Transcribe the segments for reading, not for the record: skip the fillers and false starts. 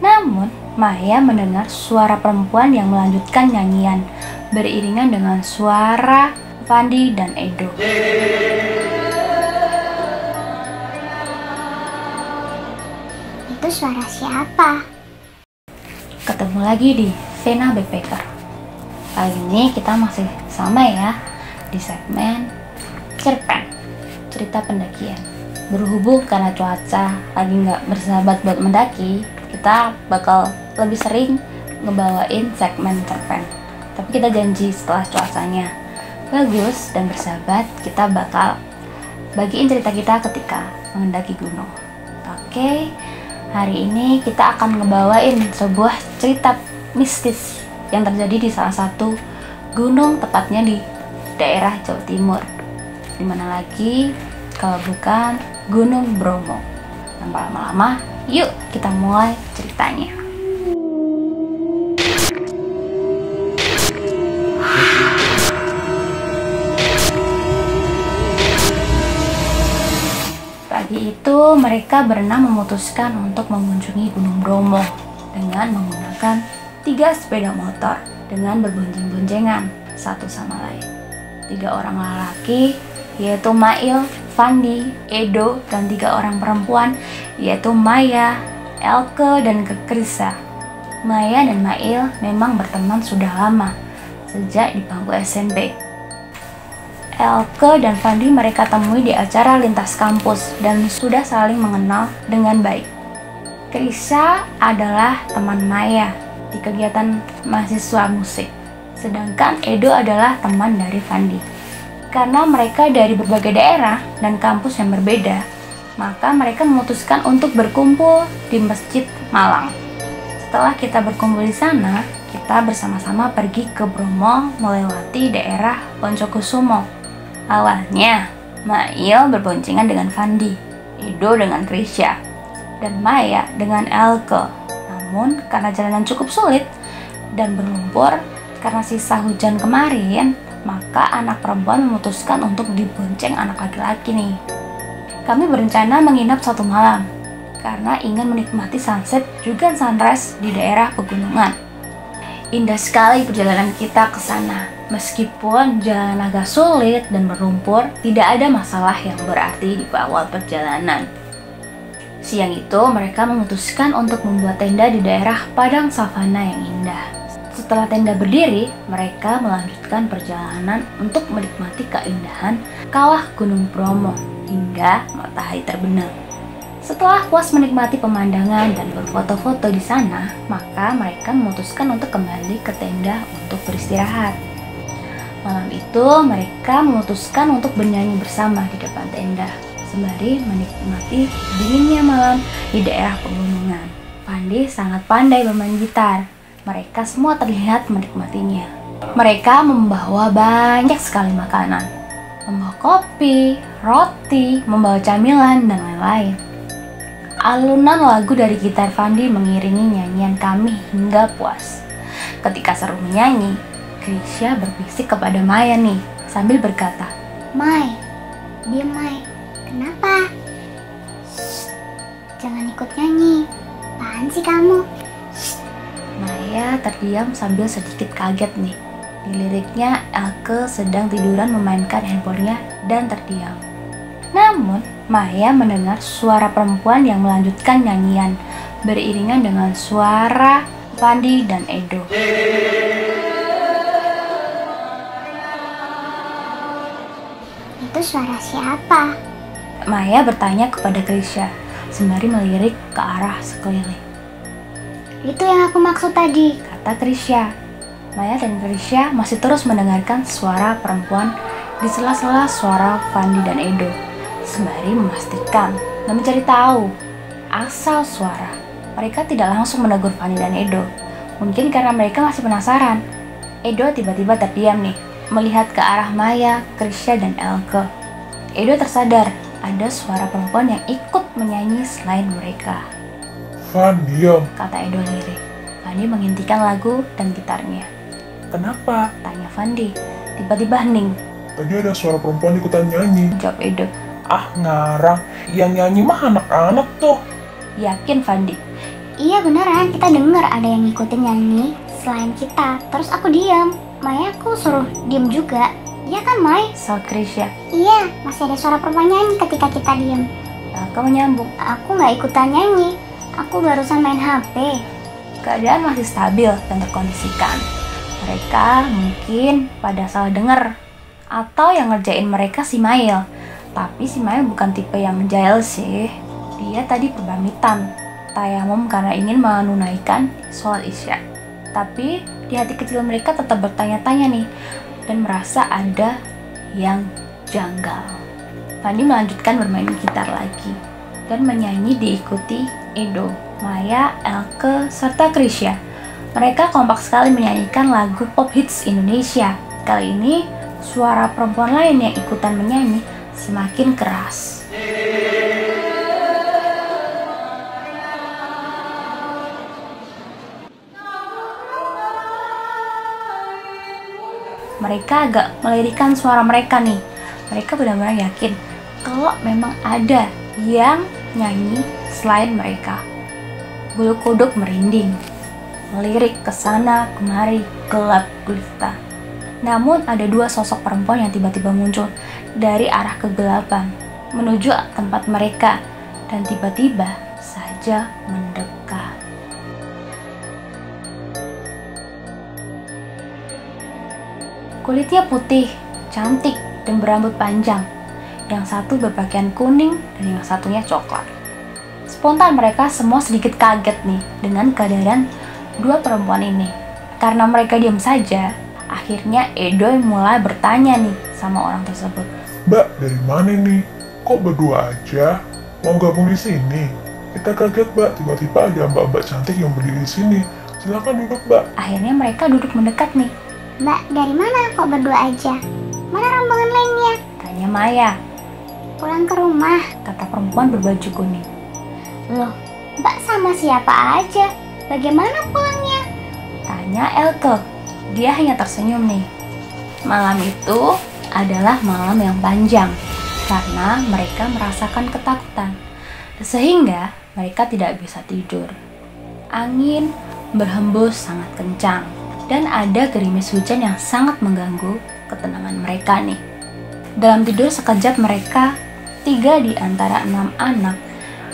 Namun, Maya mendengar suara perempuan yang melanjutkan nyanyian, beriringan dengan suara Fandi dan Edo. Itu suara siapa? Ketemu lagi di Vena Backpacker. Kali ini kita masih sama ya, di segmen cerpen, cerita pendakian. Berhubung karena cuaca lagi nggak bersahabat buat mendaki, kita bakal lebih sering ngebawain segmen cerpen. Tapi kita janji setelah cuacanya bagus dan bersahabat, kita bakal bagiin cerita kita ketika mengendaki gunung. Oke, hari ini kita akan ngebawain sebuah cerita mistis yang terjadi di salah satu gunung, tepatnya di daerah Jawa Timur. Dimana lagi kalau bukan Gunung Bromo. Tanpa lama-lama, yuk kita mulai ceritanya. Pagi itu mereka berenam memutuskan untuk mengunjungi Gunung Bromo dengan menggunakan 3 sepeda motor dengan berboncengan satu sama lain. 3 orang lelaki yaitu Mail, Fandi, Edo, dan 3 orang perempuan yaitu Maya, Elke, dan Krisa. Maya dan Mail memang berteman sudah lama, sejak di bangku SMP. Elke dan Fandi mereka temui di acara lintas kampus dan sudah saling mengenal dengan baik. Krisa adalah teman Maya di kegiatan mahasiswa musik, sedangkan Edo adalah teman dari Fandi. Karena mereka dari berbagai daerah dan kampus yang berbeda, maka mereka memutuskan untuk berkumpul di Masjid Malang. Setelah kita berkumpul di sana, kita bersama-sama pergi ke Bromo melewati daerah Poncokusumo. Awalnya, Mail berboncengan dengan Fandi, Edo dengan Krisya, dan Maya dengan Elke. Namun, karena jalanan cukup sulit dan berlumpur karena sisa hujan kemarin, maka anak perempuan memutuskan untuk dibonceng anak laki-laki nih. Kami berencana menginap 1 malam karena ingin menikmati sunset juga sunrise di daerah pegunungan. Indah sekali perjalanan kita ke sana. Meskipun jalan agak sulit dan berlumpur, tidak ada masalah yang berarti di awal perjalanan. Siang itu mereka memutuskan untuk membuat tenda di daerah padang savana yang indah. Setelah tenda berdiri, mereka melanjutkan perjalanan untuk menikmati keindahan kawah Gunung Bromo hingga matahari terbenam. Setelah puas menikmati pemandangan dan berfoto-foto di sana, maka mereka memutuskan untuk kembali ke tenda untuk beristirahat. Malam itu mereka memutuskan untuk bernyanyi bersama di depan tenda, sembari menikmati dinginnya malam di daerah pegunungan. Fandi sangat pandai bermain gitar. Mereka semua terlihat menikmatinya. Mereka membawa banyak sekali makanan, membawa kopi, roti, membawa camilan, dan lain-lain. Alunan lagu dari gitar Fandi mengiringi nyanyian kami hingga puas. Ketika seru menyanyi, Krisya berbisik kepada Maya nih, sambil berkata, Mai, diam Mai. Kenapa? Shh, jangan ikut nyanyi. Apaan sih kamu? Maya terdiam sambil sedikit kaget nih. Di liriknya, Elke sedang tiduran memainkan handphonenya dan terdiam. Namun, Maya mendengar suara perempuan yang melanjutkan nyanyian, beriringan dengan suara Fandi dan Edo. Itu suara siapa? Maya bertanya kepada Krisya, sembari melirik ke arah sekeliling. Itu yang aku maksud tadi, kata Krisya. Maya dan Krisya masih terus mendengarkan suara perempuan di sela-sela suara Fandi dan Edo, sembari memastikan dan mencari tahu asal suara. Mereka tidak langsung menegur Fandi dan Edo, mungkin karena mereka masih penasaran. Edo tiba-tiba terdiam nih, melihat ke arah Maya, Krisya, dan Elke. Edo tersadar ada suara perempuan yang ikut menyanyi selain mereka. Fan, diam. Kata Edo lirik. Fandi menghentikan lagu dan gitarnya. Kenapa? Tanya Fandi. Tiba-tiba hening. Tadi ada suara perempuan ikutan nyanyi. Jawab Edo. Ah, ngarang. Yang nyanyi mah anak-anak tuh. Yakin Fandi. Iya beneran, kita denger ada yang ngikutin nyanyi selain kita. Terus aku diam. Maya aku suruh diam juga. Iya kan, Mai? Saut Krisya. Iya, masih ada suara perempuan nyanyi ketika kita diam. Elke menyambung. Aku nggak ikutan nyanyi. Aku barusan main HP. Keadaan masih stabil dan terkondisikan. Mereka mungkin pada salah dengar. Atau yang ngerjain mereka si Mail. Tapi si Mail bukan tipe yang jahil sih. Dia tadi berbamitan tayamum karena ingin menunaikan sholat isya. Tapi di hati kecil mereka tetap bertanya-tanya nih, dan merasa ada yang janggal. Fandi melanjutkan bermain gitar lagi dan menyanyi diikuti Edo, Maya, Elke, serta Krisya. Mereka kompak sekali menyanyikan lagu pop hits Indonesia. Kali ini suara perempuan lain yang ikutan menyanyi semakin keras. Mereka agak melirikkan suara mereka nih. Mereka benar-benar yakin kalau memang ada yang nyanyi selain mereka. Bulu kuduk merinding, melirik ke sana kemari, gelap gulita. Namun ada dua sosok perempuan yang tiba-tiba muncul dari arah kegelapan menuju tempat mereka dan tiba-tiba saja mendekat. Kulitnya putih, cantik, dan berambut panjang. Yang satu berpakaian kuning dan yang satunya coklat. Spontan mereka semua sedikit kaget nih dengan kehadiran dua perempuan ini. Karena mereka diam saja, akhirnya Edo mulai bertanya nih sama orang tersebut. Mbak, dari mana nih? Kok berdua aja? Mau gabung di sini? Kita kaget, Mbak. Tiba-tiba ada mbak-mbak cantik yang berdiri di sini. Silakan duduk, Mbak. Akhirnya mereka duduk mendekat nih. Mbak, dari mana kok berdua aja? Mana rombongan lainnya? Tanya Maya, Pulang ke rumah. kata perempuan berbaju kuning. Loh, Mbak sama siapa aja? Bagaimana pulangnya? Tanya Elke. Dia hanya tersenyum nih. Malam itu adalah malam yang panjang karena mereka merasakan ketakutan. Sehingga mereka tidak bisa tidur. Angin berhembus sangat kencang dan ada gerimis hujan yang sangat mengganggu ketenangan mereka nih. Dalam tidur sekejap mereka, 3 di antara 6 anak,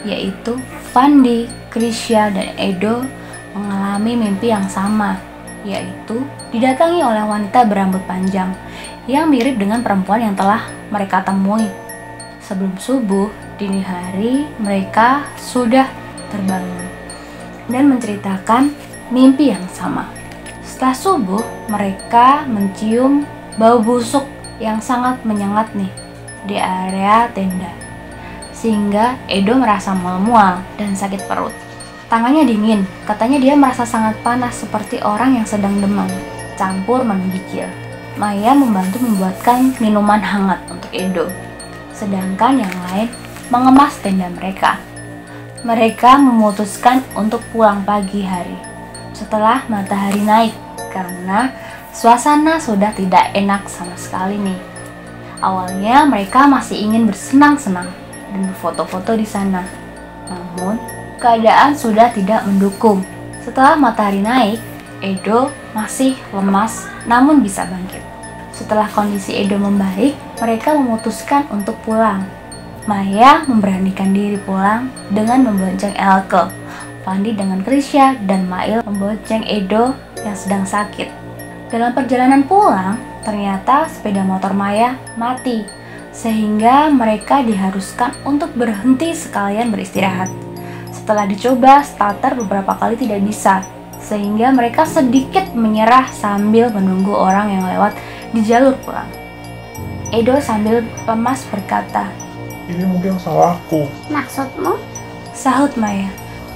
yaitu Fandi, Krisya, dan Edo mengalami mimpi yang sama, yaitu didatangi oleh wanita berambut panjang yang mirip dengan perempuan yang telah mereka temui. Sebelum subuh, dini hari mereka sudah terbangun dan menceritakan mimpi yang sama. Setelah subuh, mereka mencium bau busuk yang sangat menyengat nih di area tenda. Sehingga Edo merasa mual-mual dan sakit perut. Tangannya dingin, katanya dia merasa sangat panas seperti orang yang sedang demam, campur menggigil. Maya membantu membuatkan minuman hangat untuk Edo. Sedangkan yang lain mengemas tenda mereka. Mereka memutuskan untuk pulang pagi hari setelah matahari naik karena suasana sudah tidak enak sama sekali nih. Awalnya mereka masih ingin bersenang-senang dan berfoto-foto di sana. Namun keadaan sudah tidak mendukung. Setelah matahari naik, Edo masih lemas namun bisa bangkit. Setelah kondisi Edo membaik, mereka memutuskan untuk pulang. Maya memberanikan diri pulang dengan membonceng Elke. Fandi dengan Krisya dan Mail membonceng Edo yang sedang sakit. Dalam perjalanan pulang, ternyata sepeda motor Maya mati, sehingga mereka diharuskan untuk berhenti sekalian beristirahat. Setelah dicoba starter beberapa kali tidak bisa, sehingga mereka sedikit menyerah sambil menunggu orang yang lewat di jalur pulang. Edo sambil lemas berkata, Ini mungkin salahku. Maksudmu? sahut Maya.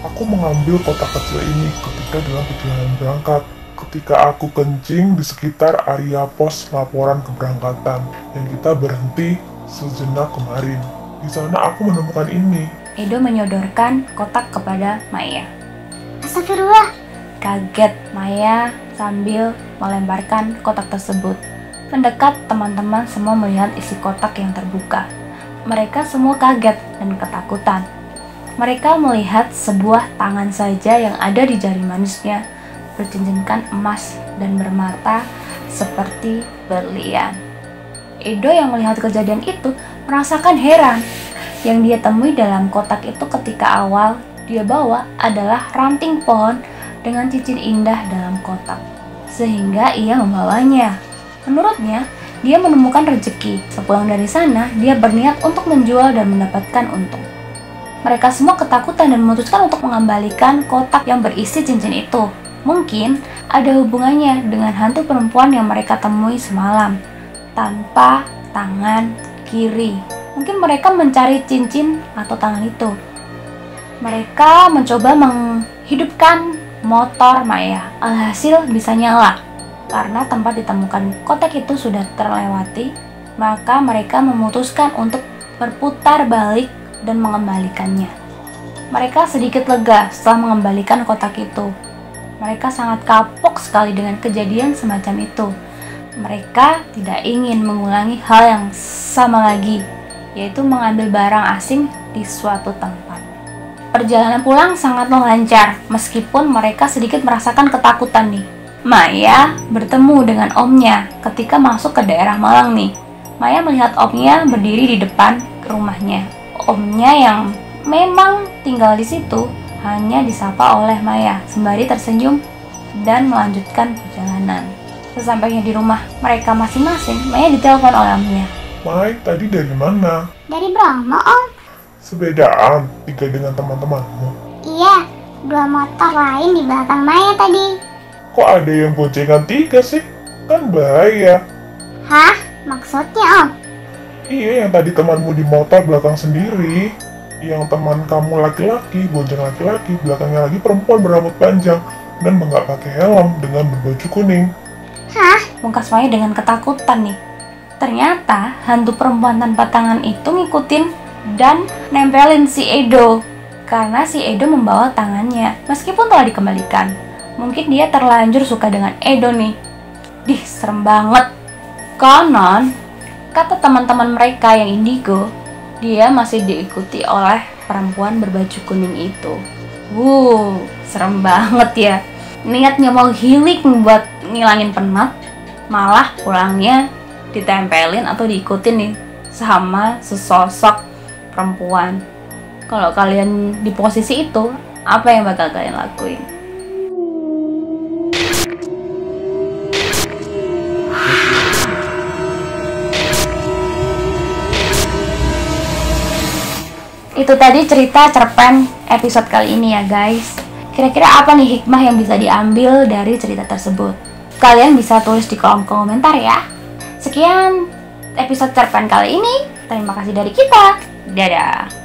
Aku mengambil kotak kecil ini ketika dalam perjalanan berangkat. Ketika aku kencing di sekitar area pos laporan keberangkatan yang kita berhenti sejenak kemarin. Di sana aku menemukan ini. Edo menyodorkan kotak kepada Maya. Astagfirullah. Kaget Maya sambil melemparkan kotak tersebut. Mendekat, teman-teman semua melihat isi kotak yang terbuka. Mereka semua kaget dan ketakutan. Mereka melihat sebuah tangan saja yang ada di jari manisnya bercincinkan emas dan bermata seperti berlian. Edo yang melihat kejadian itu merasakan heran. Yang dia temui dalam kotak itu ketika awal dia bawa adalah ranting pohon dengan cincin indah dalam kotak, sehingga ia membawanya. Menurutnya, dia menemukan rezeki. Sepulang dari sana, dia berniat untuk menjual dan mendapatkan untung. Mereka semua ketakutan dan memutuskan untuk mengembalikan kotak yang berisi cincin itu. Mungkin ada hubungannya dengan hantu perempuan yang mereka temui semalam, tanpa tangan kiri. Mungkin mereka mencari cincin atau tangan itu. Mereka mencoba menghidupkan motor Maya. Alhasil bisa nyala. Karena tempat ditemukan kotak itu sudah terlewati, maka mereka memutuskan untuk berputar balik dan mengembalikannya. Mereka sedikit lega setelah mengembalikan kotak itu. Mereka sangat kapok sekali dengan kejadian semacam itu. Mereka tidak ingin mengulangi hal yang sama lagi, yaitu mengambil barang asing di suatu tempat. Perjalanan pulang sangat lancar, meskipun mereka sedikit merasakan ketakutan nih. Maya bertemu dengan omnya ketika masuk ke daerah Malang nih. Maya melihat omnya berdiri di depan rumahnya. Omnya yang memang tinggal di situ hanya disapa oleh Maya sembari tersenyum dan melanjutkan perjalanan. Sesampainya di rumah mereka masing-masing, Maya ditelepon oleh omnya. Mai, tadi dari mana? Dari Bromo, Om. Sepedaan, tinggal dengan teman-temanmu. Iya, 2 motor lain di belakang Maya tadi. Kok ada yang boncengan 3 sih? Kan bahaya. Hah? Maksudnya, Om? Iya, yang tadi temanmu di motor belakang sendiri. Yang teman kamu laki-laki, bonceng laki-laki, belakangnya lagi perempuan berambut panjang dan nggak pakai helm dengan berbaju kuning. Hah? Pungkas Maya dengan ketakutan nih. Ternyata hantu perempuan tanpa tangan itu ngikutin dan nempelin si Edo. Karena si Edo membawa tangannya, meskipun telah dikembalikan. Mungkin dia terlanjur suka dengan Edo nih. Serem banget. Konon, kata teman-teman mereka yang indigo, dia masih diikuti oleh perempuan berbaju kuning itu. Serem banget ya. Niatnya mau healing buat ngilangin penat, malah pulangnya ditempelin atau diikutin nih sama sesosok perempuan. Kalau kalian di posisi itu, apa yang bakal kalian lakuin? Itu tadi cerita cerpen episode kali ini ya guys. Kira-kira apa nih hikmah yang bisa diambil dari cerita tersebut? Kalian bisa tulis di kolom komentar ya. Sekian episode cerpen kali ini. Terima kasih dari kita. Dadah.